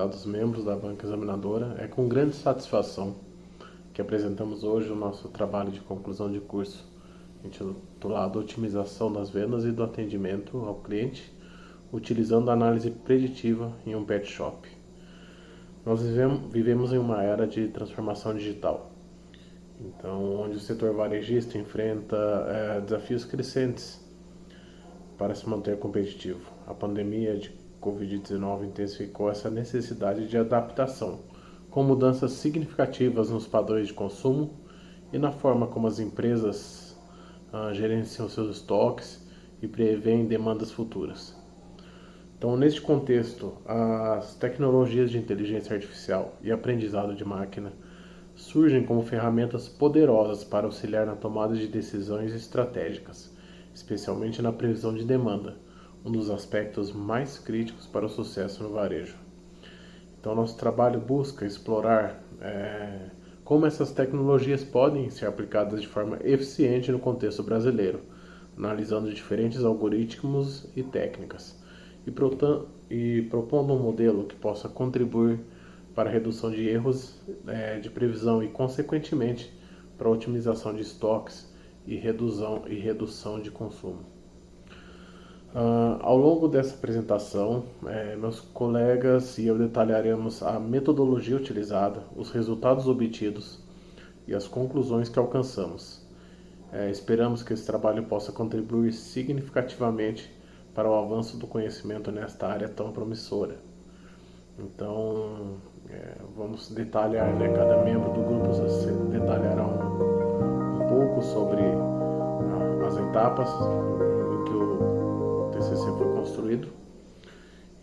prezados membros da banca examinadora, é com grande satisfação que apresentamos hoje o nosso trabalho de conclusão de curso, intitulado Otimização das vendas e do atendimento ao cliente, utilizando a análise preditiva em um pet shop. Nós vivemos em uma era de transformação digital, então onde o setor varejista enfrenta desafios crescentes para se manter competitivo. A pandemia de Covid-19 intensificou essa necessidade de adaptação, com mudanças significativas nos padrões de consumo e na forma como as empresas gerenciam seus estoques e preveem demandas futuras. Então, neste contexto, as tecnologias de inteligência artificial e aprendizado de máquina surgem como ferramentas poderosas para auxiliar na tomada de decisões estratégicas, especialmente na previsão de demanda, um dos aspectos mais críticos para o sucesso no varejo. Então, nosso trabalho busca explorar como essas tecnologias podem ser aplicadas de forma eficiente no contexto brasileiro, analisando diferentes algoritmos e técnicas, e propondo um modelo que possa contribuir para a redução de erros de previsão e, consequentemente, para a otimização de estoques e redução de consumo. Ao longo dessa apresentação, meus colegas e eu detalharemos a metodologia utilizada, os resultados obtidos e as conclusões que alcançamos. Esperamos que esse trabalho possa contribuir significativamente para o avanço do conhecimento nesta área tão promissora. Então, vamos detalhar, cada membro do grupo detalhará um pouco sobre as etapas em que o TCC foi construído.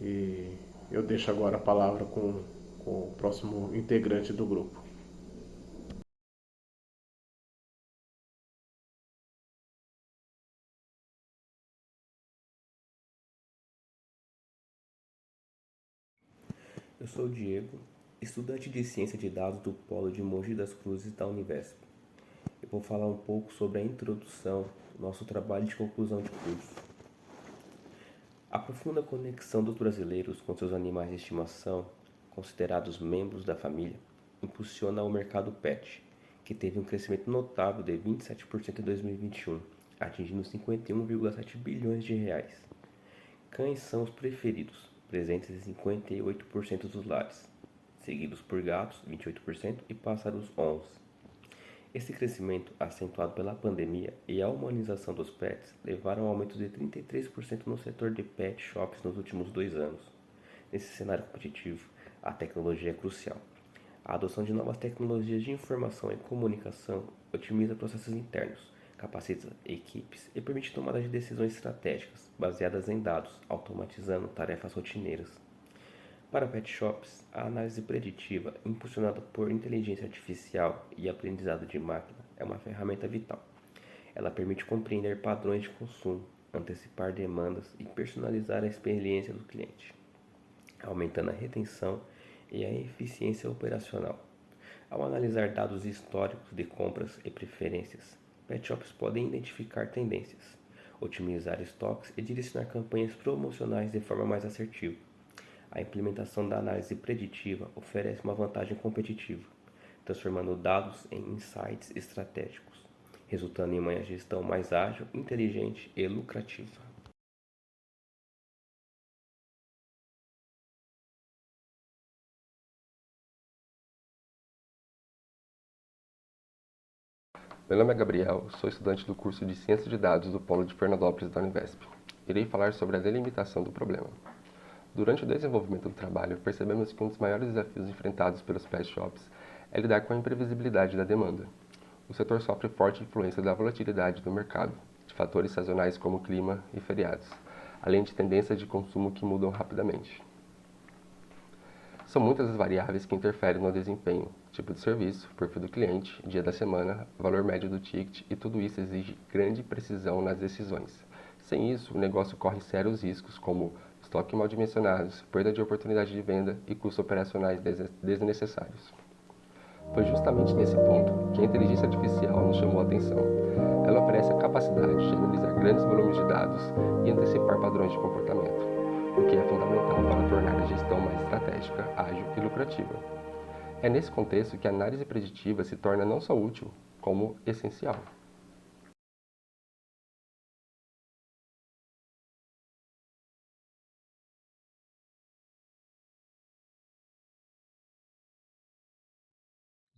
E eu deixo agora a palavra com o próximo integrante do grupo. Eu sou o Diego, estudante de Ciência de Dados do Polo de Mogi das Cruzes da Univesp. Eu vou falar um pouco sobre a introdução do nosso trabalho de conclusão de curso. A profunda conexão dos brasileiros com seus animais de estimação, considerados membros da família, impulsiona o mercado pet, que teve um crescimento notável de 27% em 2021, atingindo 51,7 bilhões de reais. Cães são os preferidos, presentes em 58% dos lares, seguidos por gatos, 28%, e pássaros, 11%. Esse crescimento, acentuado pela pandemia e a humanização dos pets, levaram ao aumento de 33% no setor de pet shops nos últimos 2 anos. Nesse cenário competitivo, a tecnologia é crucial. A adoção de novas tecnologias de informação e comunicação otimiza processos internos, capacita equipes e permite tomada de decisões estratégicas baseadas em dados, automatizando tarefas rotineiras. Para pet shops, a análise preditiva, impulsionada por inteligência artificial e aprendizado de máquina, é uma ferramenta vital. Ela permite compreender padrões de consumo, antecipar demandas e personalizar a experiência do cliente, aumentando a retenção e a eficiência operacional. Ao analisar dados históricos de compras e preferências, pet shops podem identificar tendências, otimizar estoques e direcionar campanhas promocionais de forma mais assertiva. A implementação da análise preditiva oferece uma vantagem competitiva, transformando dados em insights estratégicos, resultando em uma gestão mais ágil, inteligente e lucrativa. Meu nome é Gabriel, sou estudante do curso de Ciência de Dados do Polo de Fernandópolis da Univesp. Irei falar sobre a delimitação do problema. Durante o desenvolvimento do trabalho, percebemos que um dos maiores desafios enfrentados pelos pet shops é lidar com a imprevisibilidade da demanda. O setor sofre forte influência da volatilidade do mercado, de fatores sazonais como clima e feriados, além de tendências de consumo que mudam rapidamente. São muitas as variáveis que interferem no desempenho, tipo de serviço, perfil do cliente, dia da semana, valor médio do ticket, e tudo isso exige grande precisão nas decisões. Sem isso, o negócio corre sérios riscos como estoque mal dimensionados, perda de oportunidade de venda e custos operacionais desnecessários. Foi justamente nesse ponto que a inteligência artificial nos chamou a atenção. Ela oferece a capacidade de analisar grandes volumes de dados e antecipar padrões de comportamento. o que é fundamental para tornar a gestão mais estratégica, ágil e lucrativa. É nesse contexto que a análise preditiva se torna não só útil, como essencial.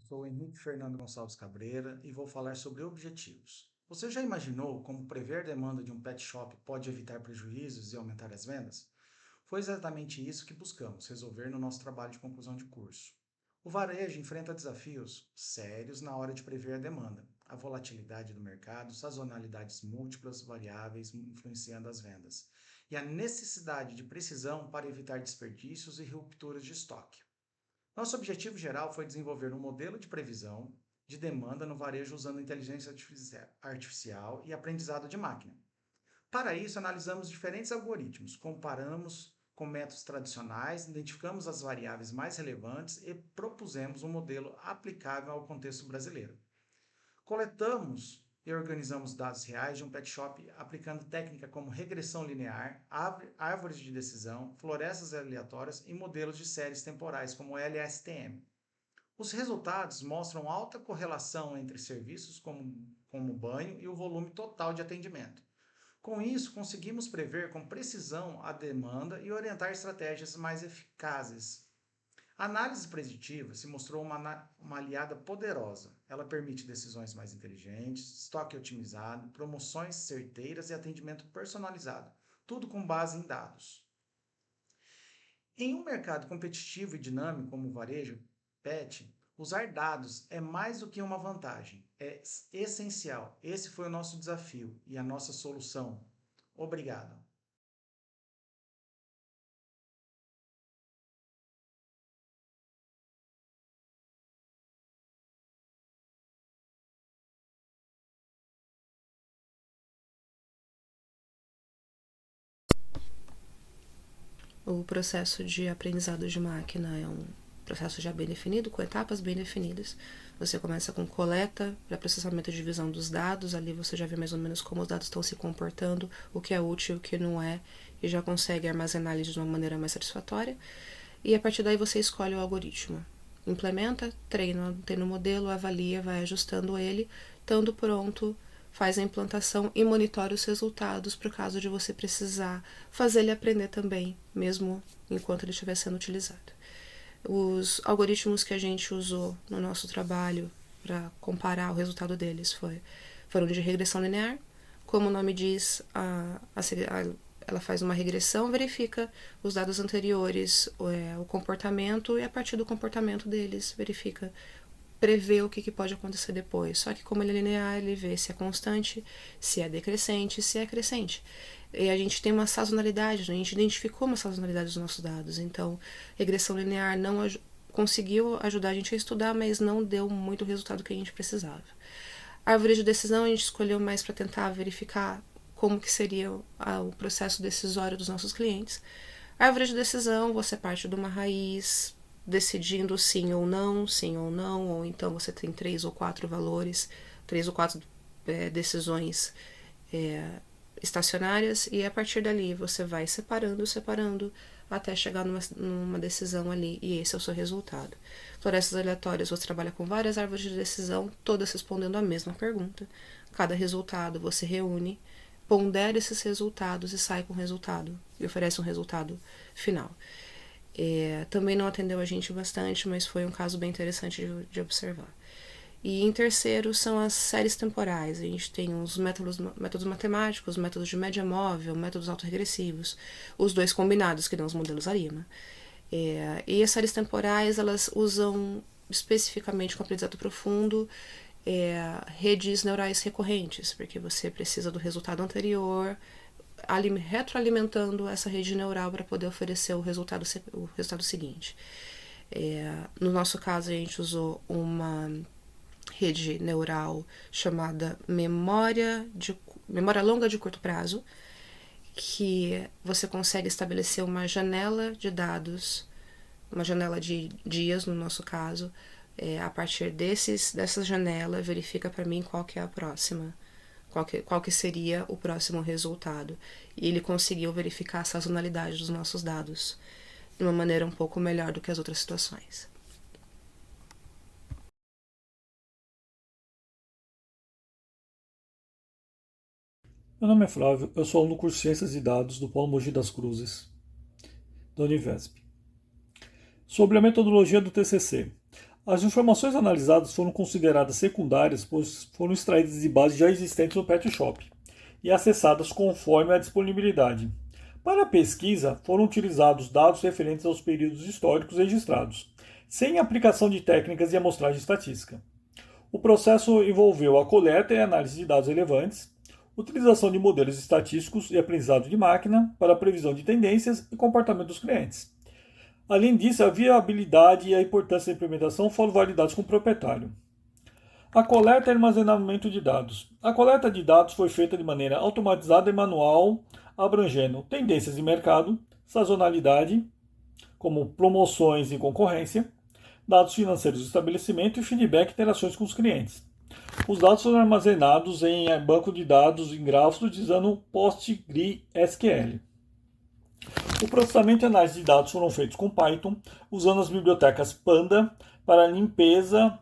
Sou Henrique Fernando Gonçalves Cabreira e vou falar sobre objetivos. Você já imaginou como prever a demanda de um pet shop pode evitar prejuízos e aumentar as vendas? Foi exatamente isso que buscamos resolver no nosso trabalho de conclusão de curso. O varejo enfrenta desafios sérios na hora de prever a demanda, a volatilidade do mercado, sazonalidades múltiplas, variáveis influenciando as vendas, e a necessidade de precisão para evitar desperdícios e rupturas de estoque. Nosso objetivo geral foi desenvolver um modelo de previsão de demanda no varejo usando inteligência artificial e aprendizado de máquina. Para isso, analisamos diferentes algoritmos, comparamos com métodos tradicionais, identificamos as variáveis mais relevantes e propusemos um modelo aplicável ao contexto brasileiro. Coletamos e organizamos dados reais de um pet shop aplicando técnicas como regressão linear, árvores de decisão, florestas aleatórias e modelos de séries temporais como LSTM. Os resultados mostram alta correlação entre serviços como banho e o volume total de atendimento. Com isso, conseguimos prever com precisão a demanda e orientar estratégias mais eficazes. A análise preditiva se mostrou uma aliada poderosa. Ela permite decisões mais inteligentes, estoque otimizado, promoções certeiras e atendimento personalizado, tudo com base em dados. Em um mercado competitivo e dinâmico como o varejo pet, usar dados é mais do que uma vantagem, é essencial. Esse foi o nosso desafio e a nossa solução. Obrigado. O processo de aprendizado de máquina é um processo já bem definido, com etapas bem definidas. Você começa com coleta para processamento e divisão dos dados, ali você já vê mais ou menos como os dados estão se comportando, o que é útil, o que não é, e já consegue armazenar eles de uma maneira mais satisfatória. E a partir daí você escolhe o algoritmo. Implementa, treina o modelo, avalia, vai ajustando ele, estando pronto, faz a implantação e monitora os resultados para o caso de você precisar fazer ele aprender também, mesmo enquanto ele estiver sendo utilizado. Os algoritmos que a gente usou no nosso trabalho para comparar o resultado deles foram de regressão linear. Como o nome diz, ela faz uma regressão, verifica os dados anteriores, o comportamento, e a partir do comportamento deles prevê o que pode acontecer depois. Só que como ele é linear, ele vê se é constante, se é decrescente, se é crescente. E a gente tem uma sazonalidade, a gente identificou uma sazonalidade dos nossos dados. Então, regressão linear não conseguiu ajudar a gente a estudar, mas não deu muito o resultado que a gente precisava. A árvore de decisão a gente escolheu mais para tentar verificar como que seria o processo decisório dos nossos clientes. A árvore de decisão, você parte de uma raiz, decidindo sim ou não, ou então você tem 3 ou 4 valores, 3 ou 4 decisões estacionárias, e a partir dali você vai separando, até chegar numa decisão ali, e esse é o seu resultado. Florestas aleatórias, você trabalha com várias árvores de decisão, todas respondendo a mesma pergunta. Cada resultado você reúne, pondera esses resultados e sai com o resultado, e oferece um resultado final. Também não atendeu a gente bastante, mas foi um caso bem interessante de observar. E em terceiro são as séries temporais. A gente tem os métodos matemáticos, métodos de média móvel, métodos autorregressivos, os dois combinados, que dão os modelos ARIMA. E as séries temporais, elas usam especificamente com aprendizado profundo redes neurais recorrentes, porque você precisa do resultado anterior, retroalimentando essa rede neural para poder oferecer o resultado seguinte. No nosso caso, a gente usou uma rede neural chamada memória longa de curto prazo, que você consegue estabelecer uma janela de dados, uma janela de dias, no nosso caso. A partir dessa janela, verifica para mim qual que é a próxima qual que seria o próximo resultado. E ele conseguiu verificar a sazonalidade dos nossos dados de uma maneira um pouco melhor do que as outras situações. Meu nome é Flávio, eu sou aluno do curso de Ciências de Dados do Polo Mogi das Cruzes, da Univesp. Sobre a metodologia do TCC. As informações analisadas foram consideradas secundárias, pois foram extraídas de bases já existentes no Pet Shop e acessadas conforme a disponibilidade. Para a pesquisa, foram utilizados dados referentes aos períodos históricos registrados, sem aplicação de técnicas de amostragem estatística. O processo envolveu a coleta e análise de dados relevantes, utilização de modelos estatísticos e aprendizado de máquina para a previsão de tendências e comportamento dos clientes. Além disso, a viabilidade e a importância da implementação foram validados com o proprietário. A coleta e armazenamento de dados. A coleta de dados foi feita de maneira automatizada e manual, abrangendo tendências de mercado, sazonalidade, como promoções e concorrência, dados financeiros do estabelecimento e feedback e interações com os clientes. Os dados foram armazenados em banco de dados em grafos utilizando PostgreSQL. O processamento e análise de dados foram feitos com Python, usando as bibliotecas Panda para limpeza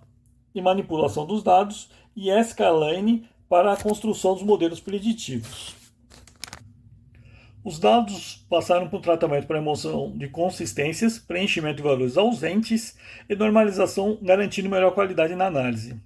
e manipulação dos dados e Scalene para a construção dos modelos preditivos. Os dados passaram por tratamento para remoção de consistências, preenchimento de valores ausentes e normalização, garantindo melhor qualidade na análise.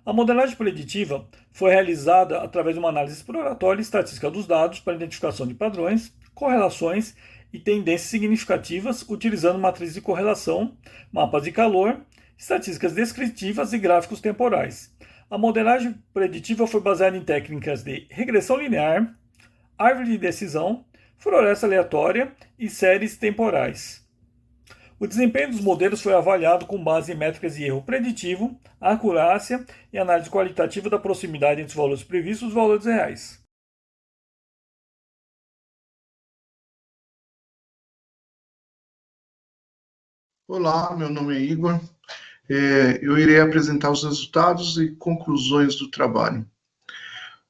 A modelagem preditiva foi realizada através de uma análise exploratória e estatística dos dados para identificação de padrões, correlações e tendências significativas, utilizando matrizes de correlação, mapas de calor, estatísticas descritivas e gráficos temporais. A modelagem preditiva foi baseada em técnicas de regressão linear, árvore de decisão, floresta aleatória e séries temporais. O desempenho dos modelos foi avaliado com base em métricas de erro preditivo, acurácia e análise qualitativa da proximidade entre os valores previstos e os valores reais. Olá, meu nome é Igor. Eu irei apresentar os resultados e conclusões do trabalho.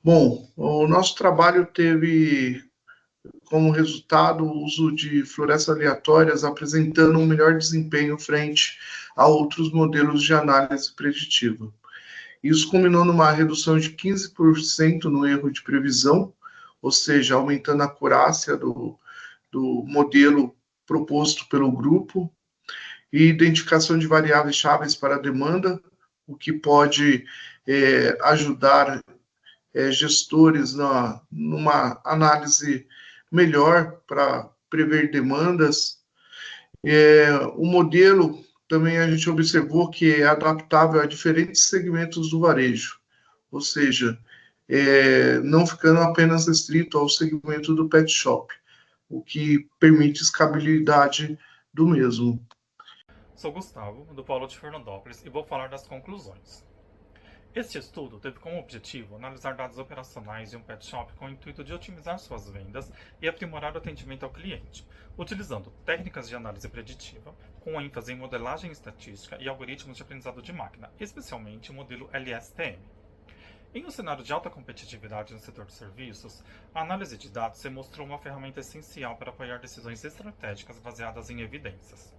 Bom, o nosso trabalho teve como resultado o uso de florestas aleatórias, apresentando um melhor desempenho frente a outros modelos de análise preditiva. Isso culminou numa redução de 15% no erro de previsão, ou seja, aumentando a acurácia do modelo proposto pelo grupo, e identificação de variáveis chaves para a demanda, o que pode ajudar gestores numa análise melhor para prever demandas. O modelo também a gente observou que é adaptável a diferentes segmentos do varejo, ou seja, não ficando apenas restrito ao segmento do pet shop, o que permite escalabilidade do mesmo. Sou Gustavo, do Polo de Fernandópolis, e vou falar das conclusões. Este estudo teve como objetivo analisar dados operacionais de um pet shop com o intuito de otimizar suas vendas e aprimorar o atendimento ao cliente, utilizando técnicas de análise preditiva, com ênfase em modelagem estatística e algoritmos de aprendizado de máquina, especialmente o modelo LSTM. Em um cenário de alta competitividade no setor de serviços, a análise de dados se mostrou uma ferramenta essencial para apoiar decisões estratégicas baseadas em evidências.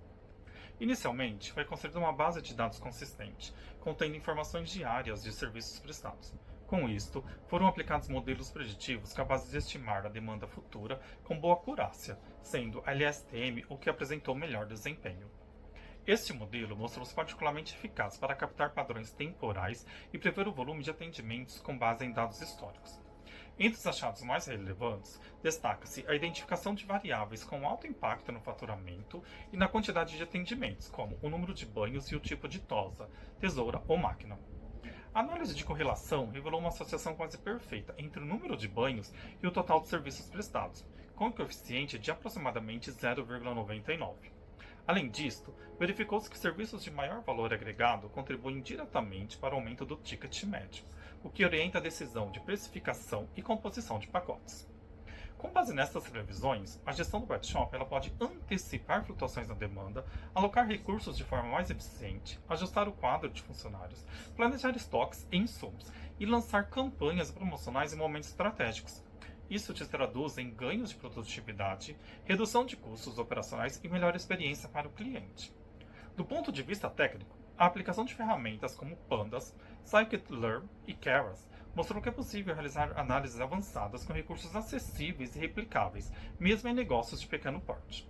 Inicialmente, foi construída uma base de dados consistente, contendo informações diárias de serviços prestados. Com isto, foram aplicados modelos preditivos capazes de estimar a demanda futura com boa acurácia, sendo a LSTM o que apresentou melhor desempenho. Este modelo mostrou-se particularmente eficaz para captar padrões temporais e prever o volume de atendimentos com base em dados históricos. Entre os achados mais relevantes, destaca-se a identificação de variáveis com alto impacto no faturamento e na quantidade de atendimentos, como o número de banhos e o tipo de tosa, tesoura ou máquina. A análise de correlação revelou uma associação quase perfeita entre o número de banhos e o total de serviços prestados, com um coeficiente de aproximadamente 0,99. Além disto, verificou-se que serviços de maior valor agregado contribuem diretamente para o aumento do ticket médio, o que orienta a decisão de precificação e composição de pacotes. Com base nessas previsões, a gestão do pet shop ela pode antecipar flutuações na demanda, alocar recursos de forma mais eficiente, ajustar o quadro de funcionários, planejar estoques e insumos e lançar campanhas promocionais em momentos estratégicos. Isso te traduz em ganhos de produtividade, redução de custos operacionais e melhor experiência para o cliente. Do ponto de vista técnico, a aplicação de ferramentas como Pandas, Scikit-learn e Keras mostrou que é possível realizar análises avançadas com recursos acessíveis e replicáveis, mesmo em negócios de pequeno porte.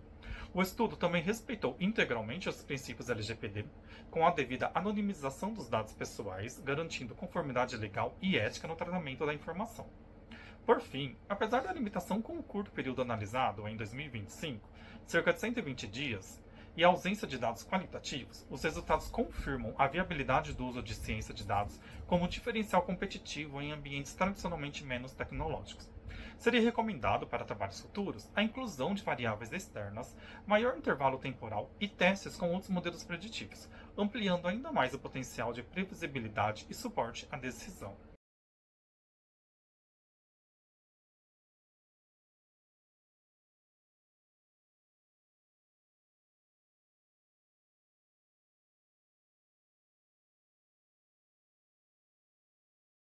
O estudo também respeitou integralmente os princípios LGPD, com a devida anonimização dos dados pessoais, garantindo conformidade legal e ética no tratamento da informação. Por fim, apesar da limitação com o curto período analisado, em 2025, cerca de 120 dias, e a ausência de dados qualitativos, os resultados confirmam a viabilidade do uso de ciência de dados como diferencial competitivo em ambientes tradicionalmente menos tecnológicos. Seria recomendado para trabalhos futuros a inclusão de variáveis externas, maior intervalo temporal e testes com outros modelos preditivos, ampliando ainda mais o potencial de previsibilidade e suporte à decisão.